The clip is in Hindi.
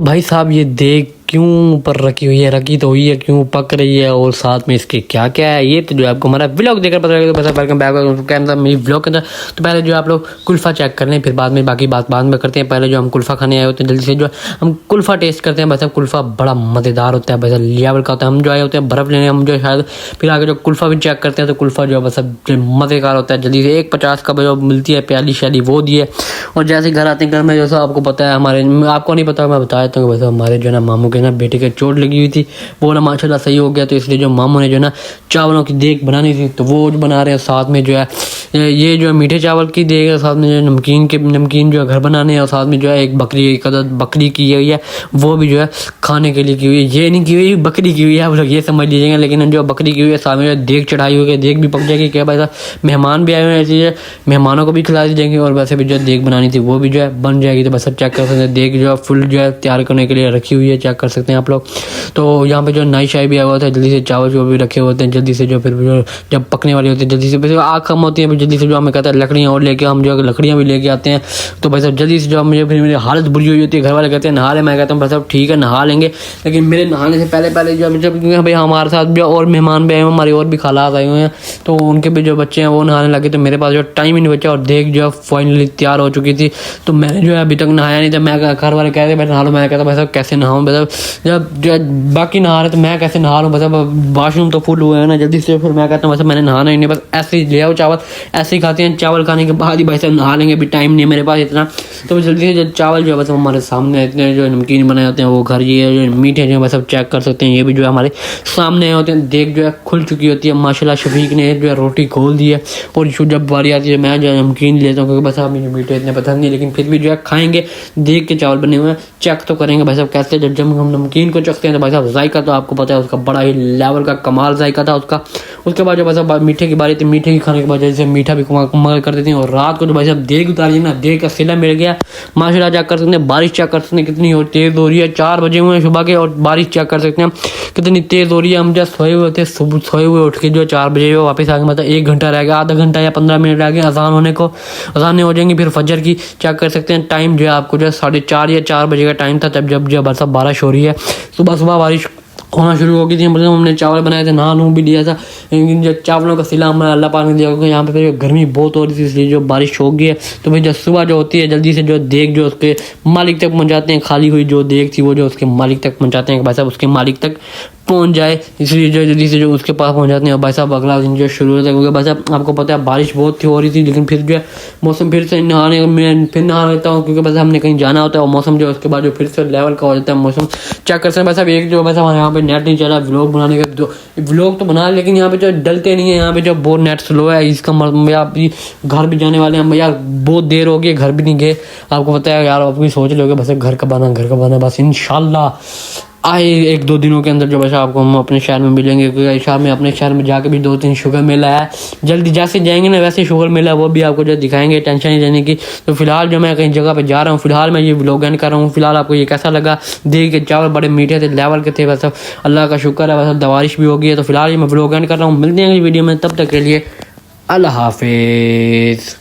भाई साहब ये देख क्यों ऊपर रखी हुई है, रखी तो हुई है, क्यों पक रही है और साथ में इसके क्या क्या है, ये तो जो आपको हमारा व्लॉग देखकर पता लगेगा। तो वेलकम बैक मेरी व्लॉग के अंदर। तो पहले जो आप लोग कुल्फ़ा चेक कर लें, फिर बाद में बाकी बात बाद में करते हैं। पहले जो हम कुल्फ़ा खाने आए होते हैं जल्दी से जो हम कुल्फ़ा टेस्ट करते हैं। वैसे कुल्फ़ा बड़ा मज़ेदार होता है, वैसे लेवल का होता है। हम जो आए होते हैं बर्फ़ लेने, हम जो शायद फिर आगे जो कुल्फ़ा भी चेक करते हैं तो कुल्फ़ा जो है बस मज़ेदार होता है। जल्दी से 1.50 का जो मिलती है प्याली शैली वो दी है। और जैसे घर आते हैं, घर में जैसा आपको पता है, हमारे आपको नहीं पता मैं बता देता हूँ। वैसे हमारे जो ना मामू के ना बेटे के चोट लगी हुई थी, वो ना माशाल्लाह सही हो गया। तो इसलिए जो मामू ने जो ना चावलों की देग बनानी थी तो वो बना रहे हैं। साथ में जो है ये जो मीठे चावल की देग है, साथ में जो नमकीन जो है घर बनाने हैं, और साथ में जो है एक बकरी की हुई है, वो भी जो है खाने के लिए की हुई है। ये नहीं की हुई, बकरी की हुई है, आप लोग ये समझ लीजिएगा। लेकिन जो बकरी की हुई है साथ में जो देग चढ़ाई हुई है, देग भी पक जाएगी। क्या भाई साहब मेहमान भी आए हुए हैं, इसलिए मेहमानों को भी खिला दी जाएंगे। और वैसे भी जो देग बनानी थी वो भी जो है बन जाएगी। तो बस सब चेक कर सकते हैं, देग जो है फुल जो है तैयार करने के लिए रखी हुई है, चेक कर सकते हैं आप लोग। तो यहाँ पे जो नाई शाई भी आया हुआ था, जल्दी से चावल जो भी रखे होते हैं, जल्दी से जो फिर जो जब पकने वाली होती है जल्दी से आग कम होती है, जल्दी से जो हमें कहता है लकड़ियाँ और लेके हम जो लकड़ियाँ भी लेके आते हैं। तो भाई साहब जल्दी से जो मुझे फिर मेरी हालत बुरी हुई होती है, घर वाले कहते हैं नहा ले, मैं कहता हूँ भाई साहब ठीक है नहा लेंगे। लेकिन मेरे नहाने से पहले जो जब भाई हमारे साथ भी और मेहमान भी आए हुए, हमारे और भी खालात आए हुए हैं, तो उनके भी जो बच्चे हैं वो नहाने लगे। तो मेरे पास जो टाइम ही नहीं बचा, और देख जो फाइनली तैयार हो चुकी थी। तो मैंने जो है अभी तक नहाया नहीं था। मैं घर वाले कह रहे भाई नहा लो, मैं कहता भाई साहब कैसे नहाऊँ, मतलब जब बाकी नहा रहे तो मैं कैसे नहा लूँ, मतलब वाशरूम तो फुल हुए हैं ना। जल्दी से फिर मैं कहता हूँ वैसे मैंने नहाना ही नहीं, बस ऐसे ही ले आओ चावल, ऐसे ही खाते हैं। चावल खाने के बाद ही भाई साहब नहा लेंगे, अभी टाइम नहीं है मेरे पास इतना। तो जल्दी से जब चावल जो है बस हमारे सामने इतने जो नमकीन बनाए होते हैं वो घर, ये जो मीठे जो है बस सब चेक कर सकते हैं, ये भी जो है हमारे सामने होते हैं। देख जो है खुल चुकी होती है माशाल्लाह। शफीक ने जो है रोटी खोल दी है, और जब बारी आती है मैं जो है नमकीन लेता हूँ, क्योंकि बस आप मुझे मीठे इतने पसंद नहीं, लेकिन फिर भी जो है खाएंगे। देख के चावल बने हुए हैं, चेक तो करेंगे भाई साहब कैसे। जब हम नमकीन को चखते हैं तो भाई साहब जायका तो आपको पता है उसका बड़ा ही लेवल का कमाल जायका था उसका। उसके बाद जो भाई साहब मीठे की बारी थी, मीठे की खाने के बाद जैसे मीठा भी कमाल कर देती हैं। और रात को जो भाई साहब देग उतारी ना, देग का सिला मिल गया माशाल्लाह। चेक कर सकते हैं बारिश, चेक कर सकते हैं कितनी तेज़ हो रही है। 4 बजे हुए हैं सुबह के, और बारिश चेक कर सकते हैं कितनी तेज़ हो रही है। हम जब सोए हुए थे, सुबह सोए हुए उठ के जो 4 बजे वापस आ गए, मतलब 1 घंटा रह गया, आधा घंटा या 15 मिनट रह गए अजान होने को। अजान हो जाएंगी फिर फजर की। चेक कर सकते हैं टाइम जो है आपको जो 4:30 या 4 बजे का टाइम था, तब जब सब बारिश हो रही है। सुबह बारिश होना शुरू हो गई थी। मतलब हमने चावल बनाए थे, नहा भी लिया था, लेकिन जो चावलों का सिला हमारा अल्लाह पाक ने दिया, क्योंकि यहाँ पे गर्मी बहुत हो रही थी, इसलिए जो बारिश हो गई है। तो भाई जब सुबह जो होती है जल्दी से जो देख जो उसके मालिक तक पहुँचाते हैं। खाली हुई जो देख थी वो जो उसके मालिक तक पहुँचाते हैं, भाई साहब उसके मालिक तक पहुँच जाए, इसलिए जो जल्दी से जो उसके पास पहुँच जाते हैं। और भाई साहब अगला दिन जो शुरू होता है, क्योंकि भाई साहब आपको पता है बारिश बहुत हो रही थी, लेकिन फिर जो है मौसम फिर से नहाने मैं फिर नहा लेता हूँ, क्योंकि बस हमने कहीं जाना होता है। और मौसम जो है उसके बाद जो फिर से लेवल का हो जाता है मौसम। चेक कर सकते हैं भाई साहब एक जो भाई साहब यहाँ पे नेट नहीं चला व्लॉग बनाने का। जो व्लॉग तो बना, लेकिन यहाँ पे जो डलते नहीं है, यहाँ पे जो बहुत नेट स्लो है। इसका मतलब घर भी जाने वाले हैं यार, बहुत देर हो गई, घर भी नहीं गए। आपको पता है यार, आप भी सोच लोगे बस घर कब आना बस इंशाल्लाह आए 1-2 दिनों के अंदर जो बस आपको हम अपने शहर में मिलेंगे। क्योंकि शहर में अपने शहर में जाके भी 2-3 शुगर मेला है, जल्दी जैसे जाएंगे ना वैसे शुगर मेला वो भी आपको जो दिखाएंगे, टेंशन नहीं लेने की। तो फिलहाल जो मैं कहीं जगह पे जा रहा हूँ, फिलहाल मैं ये व्लॉग एंड कर रहा हूँ। फिलहाल आपको ये कैसा लगा, देख के चावल बड़े मीठे थे, लेवल के थे, बस अल्लाह का शुक्र है, बस बारिश भी हो गई है। तो फिलहाल ये मैं व्लॉग एंड कर रहा हूँ, मिलते हैं अगली वीडियो में, तब तक के लिए अल्लाह हाफिज़।